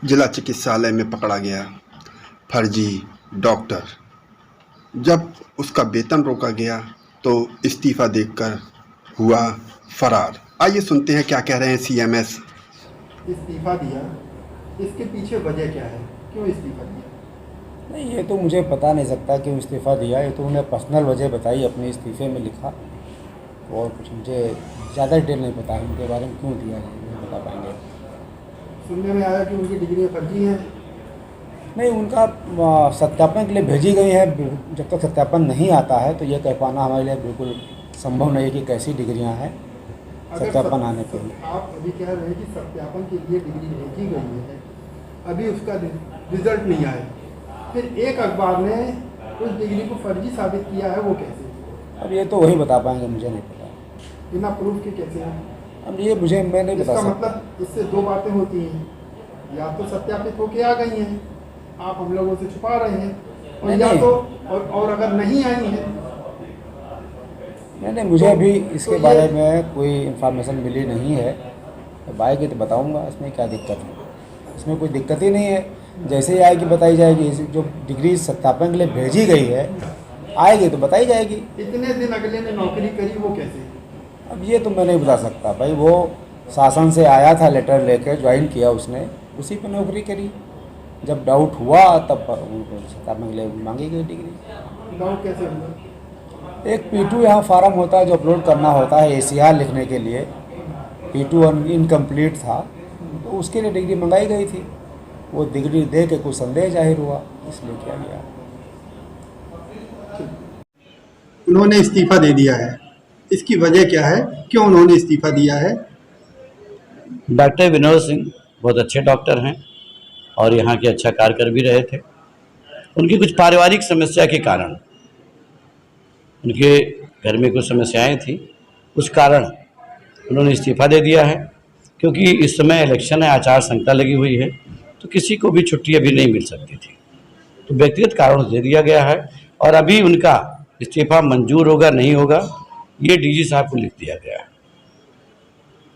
जिला चिकित्सालय में पकड़ा गया फर्जी डॉक्टर। जब उसका वेतन रोका गया तो इस्तीफा देकर हुआ फरार। आइए सुनते हैं क्या कह रहे हैं सीएमएस। इस्तीफा दिया, इसके पीछे वजह क्या है, क्यों इस्तीफा दिया? नहीं, ये तो मुझे बता नहीं सकता क्यों इस्तीफ़ा दिया। ये तो उन्हें पर्सनल वजह बताई, अपने इस्तीफ़े में लिखा। और कुछ मुझे ज़्यादा डिटेल नहीं पता है उनके बारे में, क्यों दिया है नहीं बता पाएंगे। सुनने में आया कि उनकी डिग्री फर्जी है। नहीं, उनका सत्यापन के लिए भेजी गई है। जब तक सत्यापन नहीं आता है तो ये कह पाना हमारे लिए बिल्कुल संभव नहीं है कि कैसी डिग्रियां हैं सत्यापन आने के लिए। आप अभी कह रहे हैं कि सत्यापन के लिए डिग्री भेजी गई है, अभी उसका रिजल्ट नहीं आया, फिर एक अखबार ने उस डिग्री को फर्जी साबित किया है, वो कैसे? अब ये तो वही बता पाएंगे, मुझे नहीं पता। बिना प्रूफ के कैसे है? अब ये मैं नहीं बता इसका सकता। मतलब इससे दो बातें होती हैं, या तो सत्यापित होके आ गई हैं, आप हम लोगों से छुपा रहे हैं, और नहीं, या नहीं। तो और अगर नहीं आई हैं नहीं, मुझे अभी इसके तो बारे में कोई इन्फॉर्मेशन मिली नहीं है। जब आएगी तो बताऊंगा, इसमें क्या दिक्कत है। इसमें कोई दिक्कत ही नहीं है, जैसे ही आएगी बताई जाएगी। जो डिग्री सत्यापन के लिए भेजी गई है आएगी तो बताई जाएगी। इतने दिन अगले ने नौकरी करी, वो कैसे? अब ये तो मैं नहीं बता सकता भाई। वो शासन से आया था, लेटर लेकर ज्वाइन किया उसने, उसी पे नौकरी करी। जब डाउट हुआ तब उनको सत्यापन के लिए मांगी गई डिग्री। डाउट कैसे हुआ? एक P2 यहाँ फार्म होता है जो अपलोड करना होता है ACR लिखने के लिए। P2 इनकम्प्लीट था तो उसके लिए डिग्री मंगाई गई थी। वो डिग्री दे के कुछ संदेह जाहिर हुआ, इसलिए किया गया। उन्होंने इस्तीफा दे दिया है, इसकी वजह क्या है, क्यों उन्होंने इस्तीफा दिया है? डॉक्टर विनोद सिंह बहुत अच्छे डॉक्टर हैं और यहाँ के अच्छा कार्य कर भी रहे थे। उनकी कुछ पारिवारिक समस्या के कारण, उनके घर में कुछ समस्याएं थी, उस कारण उन्होंने इस्तीफा दे दिया है। क्योंकि इस समय इलेक्शन है, आचार संहिता लगी हुई है, तो किसी को भी छुट्टी अभी नहीं मिल सकती थी, तो व्यक्तिगत कारण दे दिया गया है। और अभी उनका इस्तीफा मंजूर होगा नहीं होगा, ये DG साहब को लिख दिया गया है।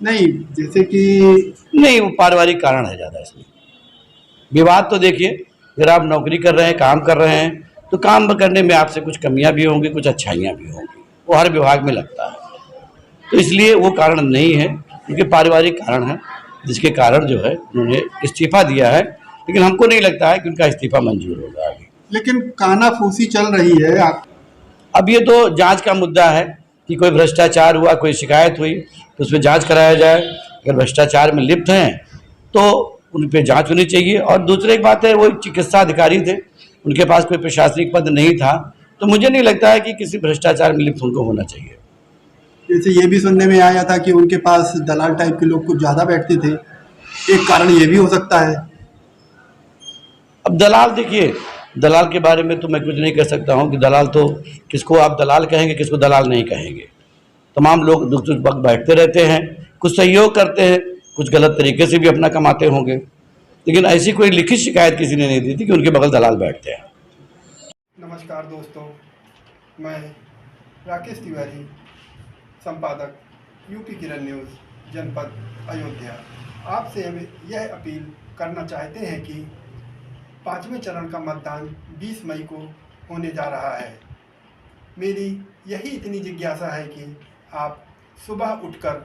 नहीं, जैसे कि नहीं, वो पारिवारिक कारण है ज़्यादा इसमें। विवाद तो देखिए, अगर आप नौकरी कर रहे हैं, काम कर रहे हैं, तो काम करने में आपसे कुछ कमियां भी होंगी, कुछ अच्छाइयां भी होंगी, वो हर विभाग में लगता है। तो इसलिए वो कारण नहीं है, उनके पारिवारिक कारण है, जिसके कारण जो है उन्होंने इस्तीफा दिया है। लेकिन हमको नहीं लगता है कि उनका इस्तीफा मंजूर होगा आगे। लेकिन कानाफूसी चल रही है। अब ये तो जांच का मुद्दा है कि कोई भ्रष्टाचार हुआ, कोई शिकायत हुई तो उसमें जांच कराया जाए। अगर भ्रष्टाचार में लिप्त हैं तो उन पर जांच होनी चाहिए। और दूसरी एक बात है, वो एक चिकित्सा अधिकारी थे, उनके पास कोई प्रशासनिक पद नहीं था, तो मुझे नहीं लगता है कि किसी भ्रष्टाचार में लिप्त उनको होना चाहिए। जैसे ये भी सुनने में आया था कि उनके पास दलाल टाइप के लोग कुछ ज़्यादा बैठते थे, एक कारण ये भी हो सकता है। अब दलाल, देखिए, दलाल के बारे में तो मैं कुछ नहीं कह सकता हूँ कि दलाल तो किसको आप दलाल कहेंगे, किसको दलाल नहीं कहेंगे। तमाम लोग दुख दुख वक्त बैठते रहते हैं, कुछ सहयोग करते हैं, कुछ गलत तरीके से भी अपना कमाते होंगे, लेकिन ऐसी कोई लिखित शिकायत किसी ने नहीं दी थी कि उनके बगल दलाल बैठते हैं। नमस्कार दोस्तों, मैं राकेश तिवारी, संपादक यूपी किरण न्यूज़, जनपद अयोध्या। आपसे हम यह अपील करना चाहते हैं कि 5वें चरण का मतदान 20 मई को होने जा रहा है। मेरी यही इतनी जिज्ञासा है कि आप सुबह उठकर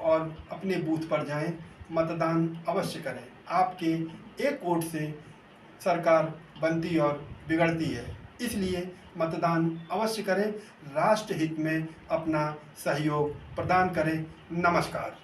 और अपने बूथ पर जाएं, मतदान अवश्य करें। आपके एक वोट से सरकार बनती और बिगड़ती है, इसलिए मतदान अवश्य करें, राष्ट्र हित में अपना सहयोग प्रदान करें। नमस्कार।